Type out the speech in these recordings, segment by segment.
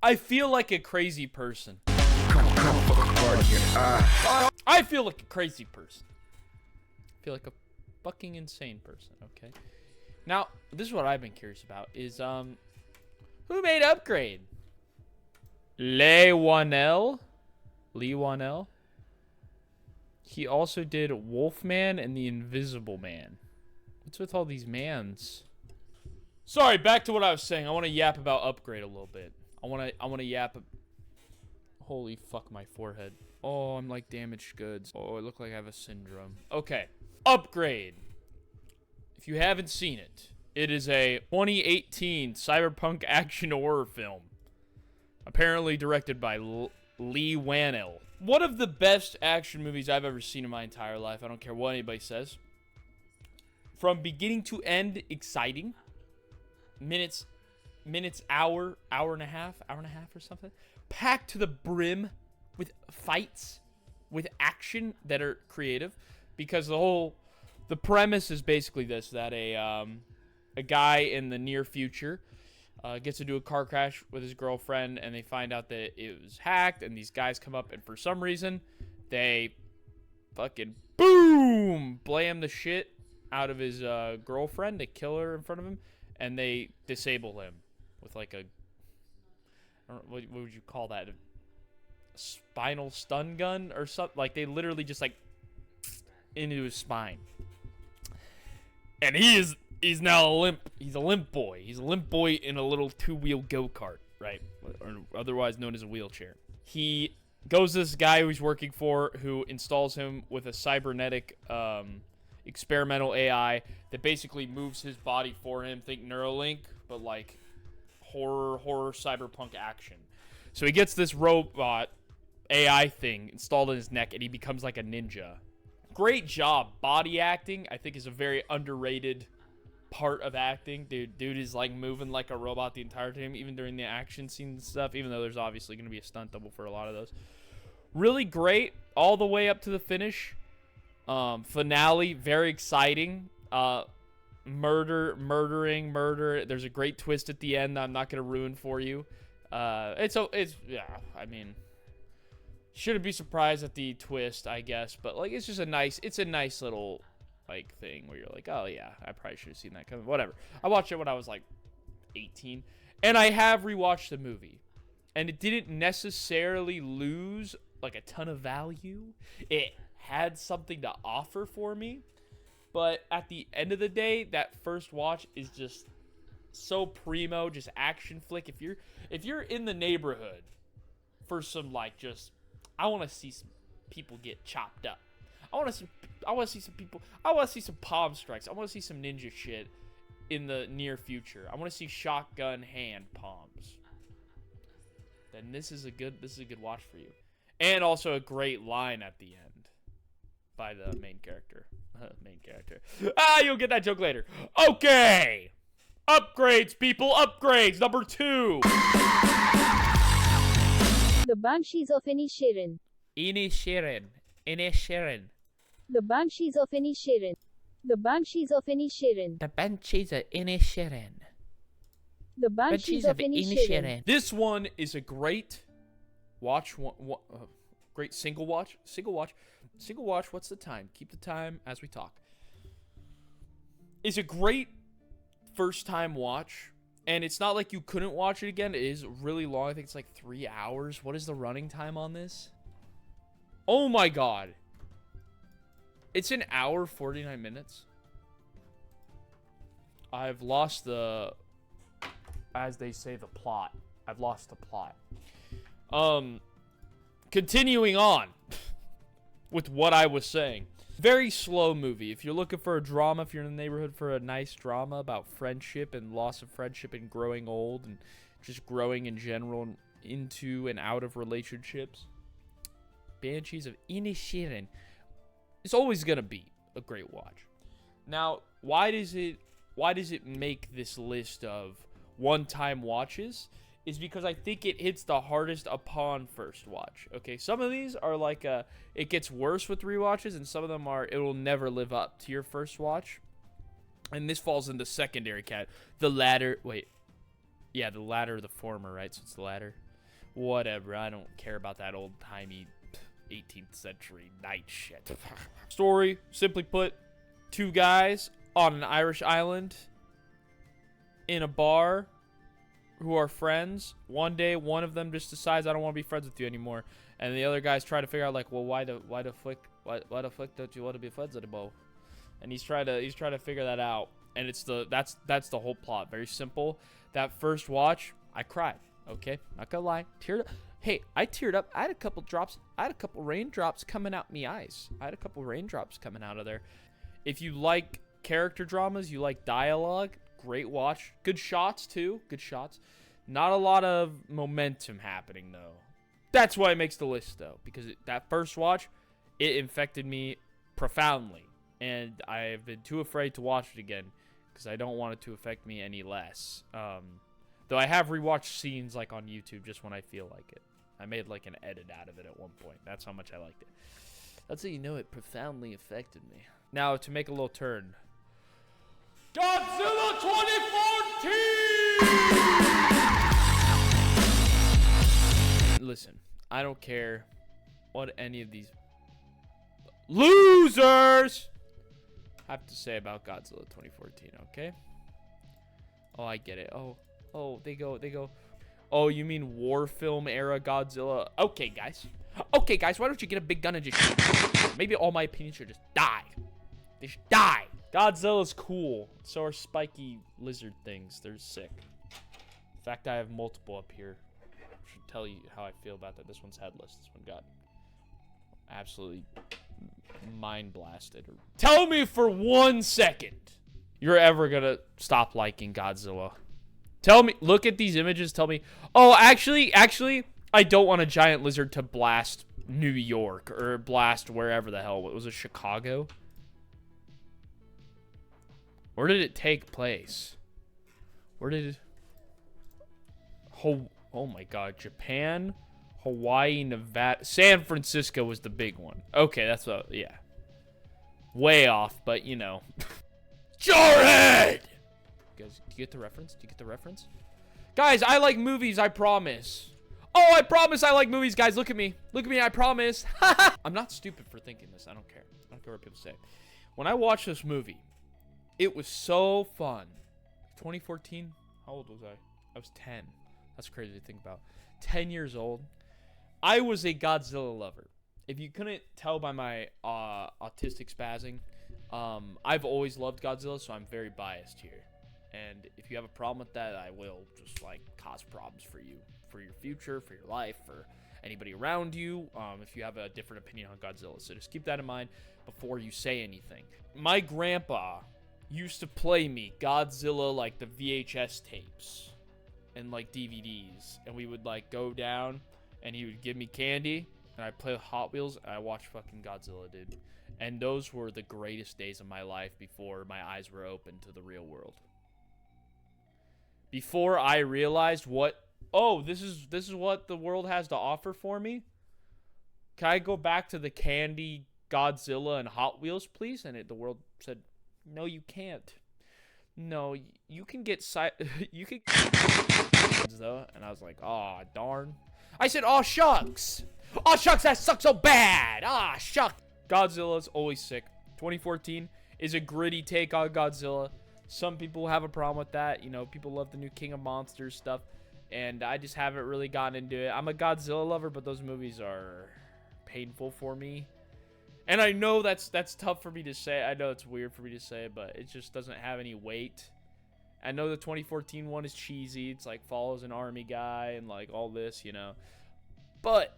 I feel like a crazy person. I feel like a crazy person. I feel like a fucking insane person, okay? Now, this is what I've been curious about is, who made Upgrade? Lee Wanell? He also did Wolfman and the Invisible Man. What's with all these mans? Sorry, back to what I was saying. I want to yap about Upgrade a little bit. I want to yap. Holy fuck, my forehead. Oh, I'm like damaged goods. Oh, I look like I have a syndrome. Okay. Upgrade. If you haven't seen it, it is a 2018 cyberpunk action horror film. Apparently directed by Lee Wanell. One of the best action movies I've ever seen in my entire life. I don't care what anybody says. From beginning to end, exciting. Minutes, hour and a half or something. Packed to the brim with fights, with action that are creative. Because the premise is basically this, that a guy in the near future gets into a car crash with his girlfriend, and they find out that it was hacked, and these guys come up, and for some reason, they fucking boom, blam the shit out of his girlfriend. They kill her in front of him, and they disable him with like a, I don't know, what would you call that? A spinal stun gun or something? Like, they literally just like into his spine. And he's now a limp. He's a limp boy. He's a limp boy in a little two-wheel go-kart, right? Or otherwise known as a wheelchair. He goes to this guy who he's working for, who installs him with a cybernetic experimental AI that basically moves his body for him. Think Neuralink, but like horror cyberpunk action. So he gets this robot AI thing installed in his neck, and he becomes like a ninja. Great job. Body acting, I think, is a very underrated part of acting. Dude is like moving like a robot the entire time, even during the action scenes and stuff, even though there's obviously going to be a stunt double for a lot of those. Really great all the way up to the finish. Finale, very exciting. Murder. There's a great twist at the end that I'm not going to ruin for you. Yeah, I mean, shouldn't be surprised at the twist, I guess, but like it's a nice little like thing where you're like, oh yeah, I probably should have seen that coming. Whatever. I watched it when I was like 18, and I have rewatched the movie, and it didn't necessarily lose like a ton of value. It had something to offer for me, but at the end of the day, that first watch is just so primo, just action flick. If you're in the neighborhood for some like just, I want to see some people get chopped up. I want to see some people. I want to see some palm strikes. I want to see some ninja shit in the near future. I want to see shotgun hand palms. Then this is a good watch for you. And also a great line at the end by the main character. You'll get that joke later. Okay. Upgrades, people. Upgrades. Number 2. The Banshees of Inisheren. Inisheren. The Banshees of Inisheren. The Banshees of Inisheren. The Banshees of Inisheren. The Banshees of Inisheren. This one is a great watch. Great single watch. What's the time? Keep the time as we talk. It's a great first time watch. And it's not like you couldn't watch it again. It is really long. I think it's like 3 hours. What is the running time on this? Oh my god. It's an hour, 49 minutes. I've lost the, as they say, the plot. I've lost the plot. Continuing on with what I was saying. Very slow movie. If you're looking for a drama, if you're in the neighborhood for a nice drama about friendship and loss of friendship and growing old and just growing in general into and out of relationships, Banshees of Inisheren, it's always gonna be a great watch. Now, why does it make this list of one-time watches? Is because I think it hits the hardest upon first watch. Okay, some of these are like it gets worse with rewatches, and some of them are, it will never live up to your first watch. And this falls into secondary cat. The latter, wait. Yeah, the latter, the former, right? So it's the latter. Whatever, I don't care about that old-timey 18th century knight shit. Story, simply put, two guys on an Irish island in a bar who are friends. One day, one of them just decides, I don't want to be friends with you anymore. And the other guys try to figure out, like, well, why the fuck don't you want to be friends anymore? And he's trying to figure that out. And it's that's the whole plot. Very simple. That first watch, I cried. Okay, not gonna lie, teared up. Hey, I teared up. I had a couple drops. I had a couple raindrops coming out my eyes. I had a couple raindrops coming out of there. If you like character dramas, you like dialogue, great watch. Good shots too. Good shots. Not a lot of momentum happening though. That's why it makes the list though, because that first watch, it infected me profoundly, and I've been too afraid to watch it again because I don't want it to affect me any less. Though I have rewatched scenes like on YouTube just when I feel like it. I made like an edit out of it at one point. That's how much I liked it. That's how you know it profoundly affected me. Now to make a little turn. Godzilla 2014! Listen, I don't care what any of these losers have to say about Godzilla 2014, okay? Oh, I get it. Oh, they go. Oh, you mean war film era Godzilla? Okay, guys, why don't you get a big gun and just shoot? Maybe all my opinions should just die. They should die. Godzilla's cool. So are spiky lizard things. They're sick. In fact, I have multiple up here. I should tell you how I feel about that. This one's headless. This one got absolutely mind blasted. Tell me for 1 second you're ever gonna stop liking Godzilla. Tell me, look at these images, tell me, oh, actually, I don't want a giant lizard to blast New York or blast wherever the hell. What was it, Chicago? Where did it take place? Where did it... Oh my god, Japan, Hawaii, Nevada, San Francisco was the big one. Okay, that's a, yeah. Way off, but you know. Jarhead! Guys, do you get the reference? Do you get the reference? Guys, I like movies, I promise. Oh, I promise I like movies, guys. Look at me. Look at me, I promise. I'm not stupid for thinking this. I don't care. I don't care what people say. When I watched this movie, it was so fun. 2014? How old was I? I was 10. That's crazy to think about. 10 years old. I was a Godzilla lover. If you couldn't tell by my autistic spazzing, I've always loved Godzilla, so I'm very biased here. And if you have a problem with that, I will just like cause problems for you, for your future, for your life, for anybody around you, if you have a different opinion on Godzilla. So just keep that in mind before you say anything. My grandpa used to play me Godzilla, like the VHS tapes and like DVDs, and we would like go down and he would give me candy and I'd play with Hot Wheels and I watched fucking Godzilla, dude. And those were the greatest days of my life before my eyes were open to the real world. Before I realized what, oh, this is what the world has to offer for me. Can I go back to the candy, Godzilla, and Hot Wheels, please? And the world said, no, you can't. No, you can get you can though. And I was like, oh, darn. I said, oh, shucks. Oh, shucks, that sucks so bad. Ah, shucks. Godzilla's always sick. 2014 is a gritty take on Godzilla. Some people have a problem with that. You know, people love the new King of Monsters stuff. And I just haven't really gotten into it. I'm a Godzilla lover, but those movies are painful for me. And I know that's tough for me to say. I know it's weird for me to say, but it just doesn't have any weight. I know the 2014 one is cheesy. It's like follows an army guy and like all this, you know. But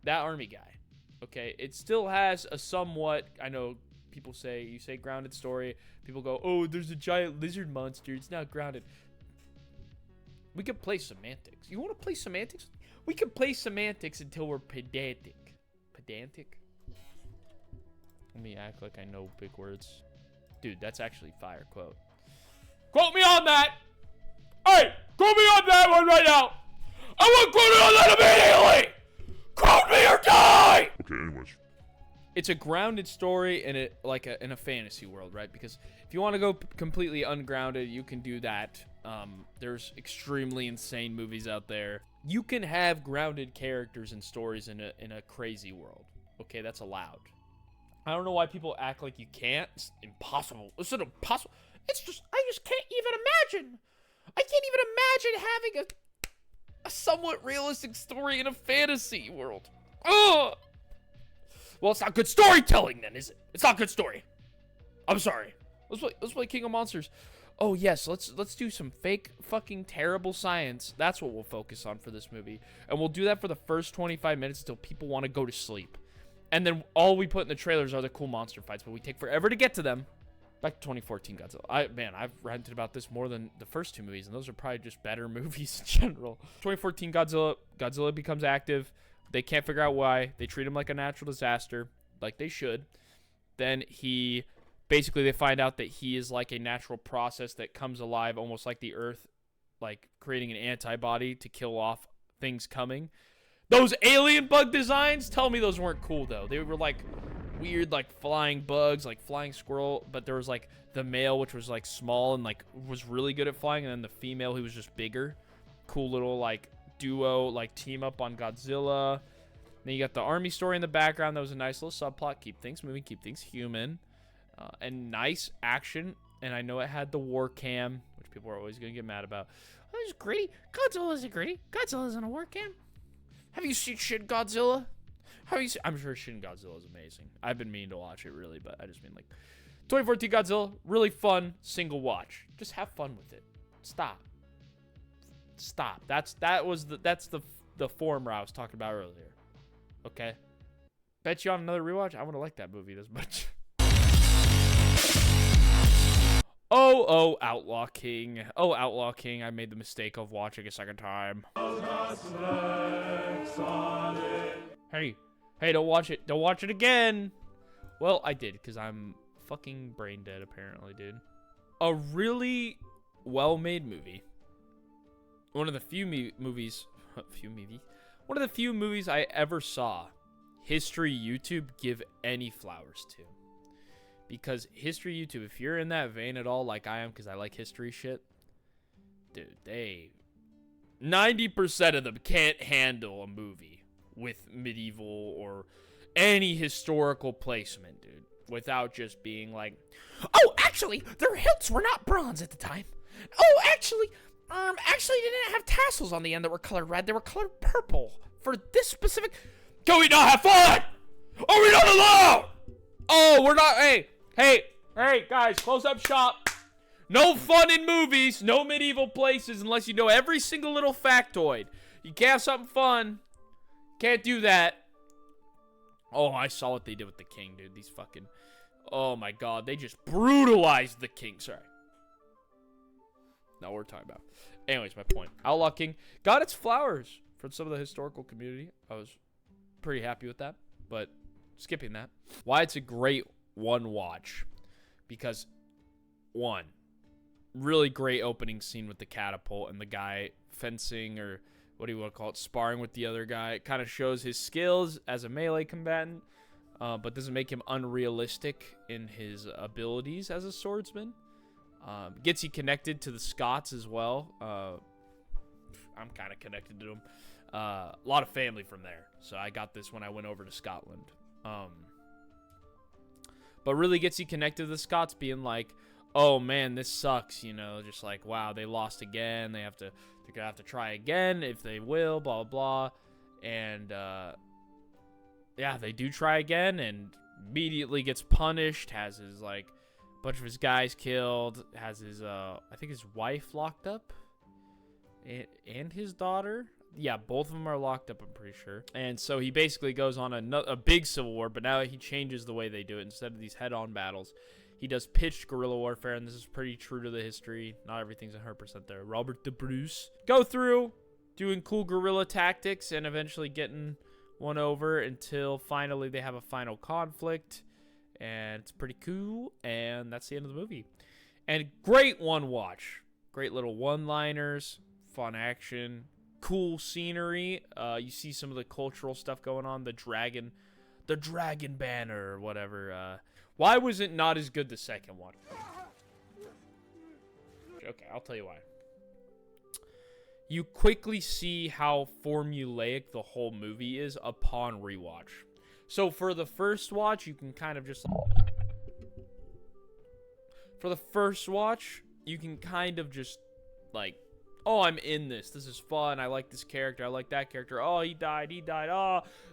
that army guy, okay, it still has a somewhat, I know people say, you say grounded story, people go, oh, there's a giant lizard monster, it's not grounded. We could play semantics. You want to play semantics? We can play semantics until we're pedantic. Pedantic? Let me act like I know big words. Dude, that's actually fire quote. Quote me on that! Hey, quote me on that one right now! I want quote me on that immediately! Quote me or die! Okay, anyways. It's a grounded story in a fantasy world, right? Because if you want to go completely ungrounded, you can do that. There's extremely insane movies out there. You can have grounded characters and stories in a crazy world. Okay, that's allowed. I don't know why people act like you can't. It's impossible. It's impossible. It's just, I just can't even imagine. I can't even imagine having a somewhat realistic story in a fantasy world. Ugh! Well, it's not good storytelling then, is it? It's not good story. I'm sorry. Let's play King of Monsters. Oh yes, let's do some fake fucking terrible science. That's what we'll focus on for this movie. And we'll do that for the first 25 minutes until people want to go to sleep. And then all we put in the trailers are the cool monster fights, but we take forever to get to them. Back to 2014 Godzilla. I've ranted about this more than the first two movies, and those are probably just better movies in general. 2014 Godzilla becomes active. They can't figure out why. They treat him like a natural disaster, like they should. Then basically they find out that he is like a natural process that comes alive almost like the Earth, like creating an antibody to kill off things coming. Those alien bug designs, tell me those weren't cool though. They were like weird, like flying bugs, like flying squirrel, but there was like the male, which was like small and like was really good at flying, and then the female who was just bigger. Cool little like duo, like team up on Godzilla. Then you got the army story in the background. That was a nice little subplot. Keep things moving, keep things human, and nice action. And I know it had the war cam, which people are always gonna get mad about. Oh, it's gritty. Godzilla isn't gritty. Godzilla isn't a war cam. Have you seen Shin Godzilla? I'm sure Shin Godzilla is amazing. I've been meaning to watch it, really, but I just mean, like, 2014 Godzilla, really fun, single watch. Just have fun with it. Stop. That's the form where I was talking about earlier. Okay? Bet you on another rewatch, I wouldn't like that movie this much. Oh, Outlaw King. Oh, Outlaw King. I made the mistake of watching a second time. Hey, don't watch it. Don't watch it again. Well, I did, because I'm fucking brain dead, apparently, dude. A really well-made movie. One of the few movies I ever saw History YouTube give any flowers to. Because History YouTube, if you're in that vein at all, like I am, because I like history shit, dude, 90% of them can't handle a movie with medieval or any historical placement, dude, without just being like, oh, actually, their hilts were not bronze at the time. Oh, actually, they didn't have tassels on the end that were colored red. They were colored purple for this specific. Can we not have fun? Are we not allowed? Oh, we're not. Hey, guys, close up shop. No fun in movies, no medieval places unless you know every single little factoid. You can't have something fun. Can't do that. Oh, I saw what they did with the king, dude. These fucking. Oh my god, they just brutalized the king. Sorry. Not what we're talking about. Anyways, my point. Outlaw King got its flowers from some of the historical community. I was pretty happy with that, but skipping that. Why it's a great one watch. Because, one, really great opening scene with the catapult and the guy fencing, or what do you want to call it, sparring with the other guy. It kind of shows his skills as a melee combatant, but doesn't make him unrealistic in his abilities as a swordsman. Gets you connected to the Scots as well. I'm kind of connected to them. A lot of family from there, so I got this when I went over to Scotland. But really gets you connected to the Scots, being like, oh man, this sucks, you know, just like, wow, they lost again. They're gonna have to try again if they will, blah blah blah. And yeah, they do try again and immediately gets punished, has his like bunch of his guys killed, has his I think his wife locked up, and his daughter. Yeah, both of them are locked up, I'm pretty sure. And so he basically goes on a big civil war, but now he changes the way they do it. Instead of these head-on battles, he does pitched guerrilla warfare, and this is pretty true to the history. Not everything's 100% there. Robert the Bruce. Go through doing cool guerrilla tactics and eventually getting one over until finally they have a final conflict. And it's pretty cool, and that's the end of the movie. And great one watch. Great little one-liners, fun action, cool scenery. You see some of the cultural stuff going on. The dragon banner or whatever. Why was it not as good the second one? Okay, I'll tell you why. you quickly see how formulaic the whole movie is upon rewatch. So for the first watch, you can kind of just... For the first watch, you can kind of just, like, oh, I'm in this. This is fun. I like this character. I like that character. Oh, he died. He died.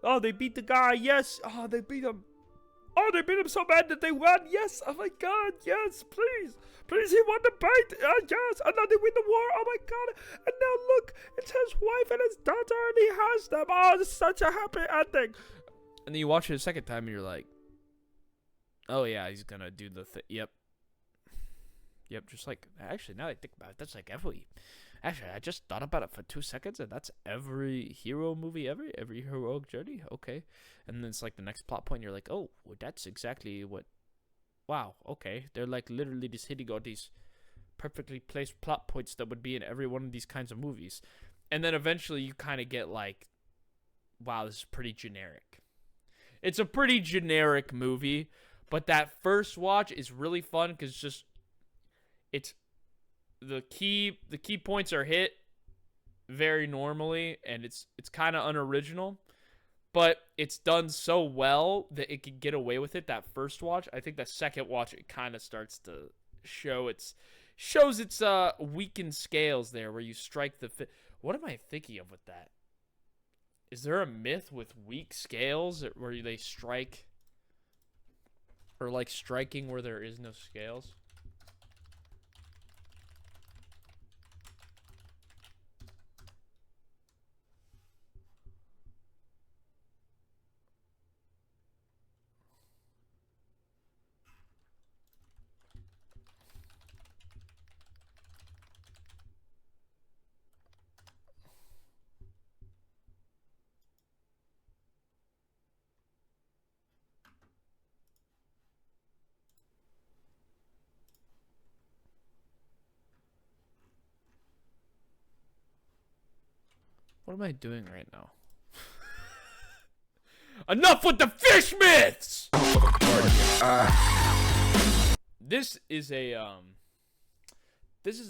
Oh, they beat the guy. Yes. Oh, they beat him. Oh, they beat him so bad that they won. Yes. Oh, my God. Yes. Please. Please, he won the fight. Yes. And now they win the war. Oh, my God. And now look. It's his wife and his daughter, and he has them. Oh, it's such a happy ending. And then you watch it a second time, and you're like, oh, yeah, he's going to do the thing. Yep. Yep, just like, actually, now I think about it, that's like actually, I just thought about it for 2 seconds, and that's every hero movie ever, every heroic journey, okay. And then it's like the next plot point, you're like, oh, well, that's exactly what, wow, okay. They're like literally just hitting all these perfectly placed plot points that would be in every one of these kinds of movies. And then eventually you kind of get like, wow, this is pretty generic. It's a pretty generic movie, but that first watch is really fun because just, it's the key points are hit very normally, and it's kind of unoriginal, but it's done so well that it can get away with it. That first watch, I think the second watch, it kind of starts to shows its weakened scales there, where you strike the what am I thinking of with that? Is there a myth with weak scales where they strike, or like striking where there is no scales? What am I doing right now? Enough with the fish myths! This is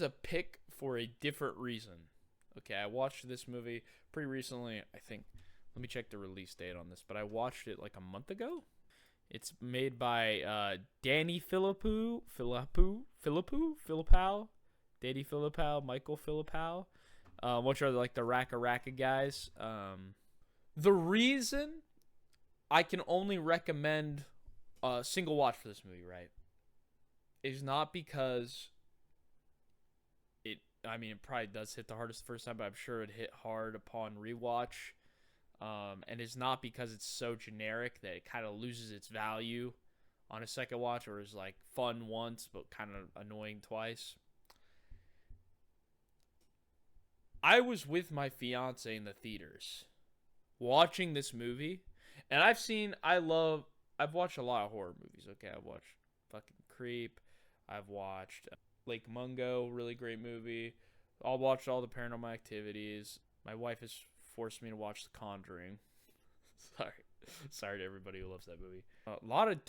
a pick for a different reason. Okay, I watched this movie pretty recently, I think. Let me check the release date on this, but I watched it like a month ago. It's made by Danny Philippou, Danny Philippou, Michael Philippou. Which are like the Raka guys. The reason I can only recommend a single watch for this movie, right, is not because it probably does hit the hardest the first time, but I'm sure it hit hard upon rewatch. And it's not because it's so generic that it kind of loses its value on a second watch, or is like fun once but kind of annoying twice. I was with my fiance in the theaters watching this movie, and I've watched a lot of horror movies, okay? I've watched fucking Creep. I've watched Lake Mungo, really great movie. I'll watch all the Paranormal Activities. My wife has forced me to watch The Conjuring. Sorry to everybody who loves that movie. A lot of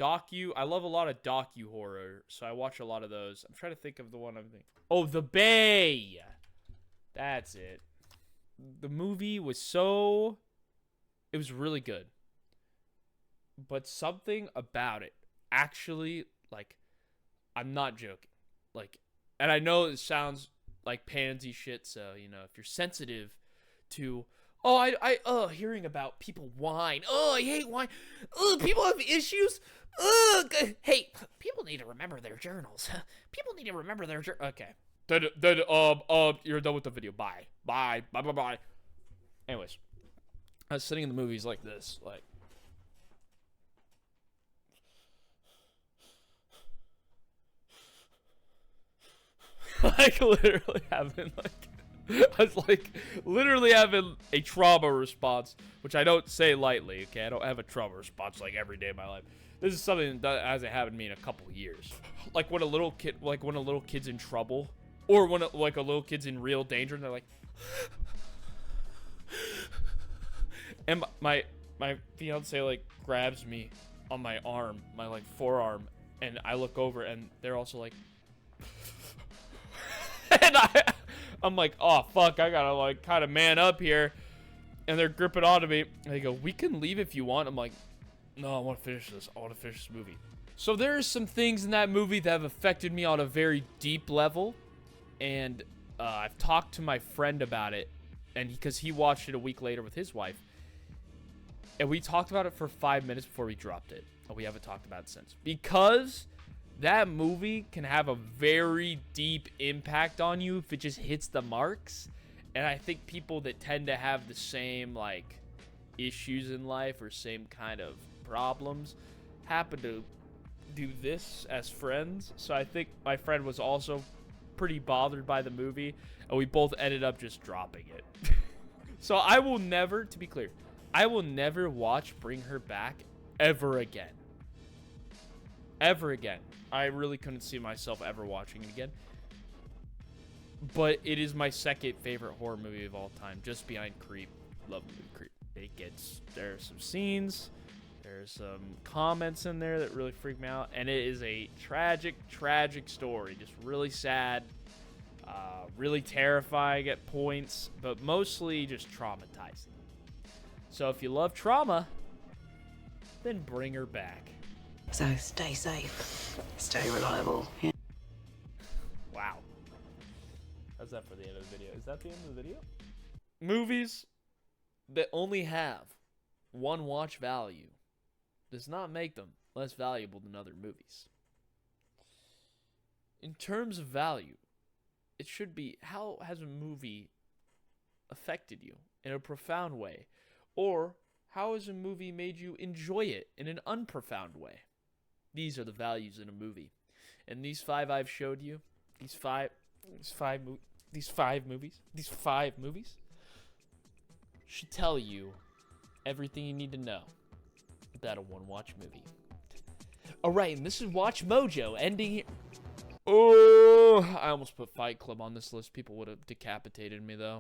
I love a lot of docu horror, so I watch a lot of those. I'm trying to think of the one I'm thinking. Oh, The Bay! That's it. The movie was it was really good. But something about it actually, like, I'm not joking. Like, and I know it sounds like pansy shit, so, you know, if you're sensitive to, hearing about people whine. Oh, I hate whine. Oh, people have issues. Hey, people need to remember their journals. People need to remember their okay. You're done with the video. Bye. Anyways, I was sitting in the movies like this, like. Like literally having I was like literally having a trauma response, which I don't say lightly. Okay, I don't have a trauma response like every day of my life. This is something that hasn't happened to me in a couple years. Like when a little kid's in trouble. Or when a little kid's in real danger, and they're like, and my fiance like grabs me on my arm, my like forearm, and I look over, and they're also like, and I'm like, oh, fuck, I gotta, like, kind of man up here. And they're gripping onto me. And they go, we can leave if you want. I'm like, no, I want to finish this. I want to finish this movie. So there are some things in that movie that have affected me on a very deep level. And I've talked to my friend about it. And because he watched it a week later with his wife. And we talked about it for 5 minutes before we dropped it. And we haven't talked about it since. Because that movie can have a very deep impact on you if it just hits the marks. And I think people that tend to have the same, like, issues in life or same kind of problems happen to do this as friends. So I think my friend was also pretty bothered by the movie. And we both ended up just dropping it. So I will never, to be clear, I will never watch Bring Her Back ever again. Ever again. I really couldn't see myself ever watching it again. But it is my second favorite horror movie of all time, just behind Creep. Love the movie Creep. There are some scenes, there's some comments in there that really freak me out, and it is a tragic, tragic story. Just really sad, really terrifying at points, but mostly just traumatizing. So if you love trauma, then Bring Her Back. So stay safe, stay reliable. Yeah. Wow. How's that for the end of the video? Is that the end of the video? Movies that only have one watch value does not make them less valuable than other movies. In terms of value, it should be, how has a movie affected you in a profound way? Or how has a movie made you enjoy it in an unprofound way? These are the values in a movie. And these five I've showed you, these five movies should tell you everything you need to know about a one-watch movie. Alright, and this is Watch Mojo, ending here. Oh, I almost put Fight Club on this list. People would have decapitated me, though.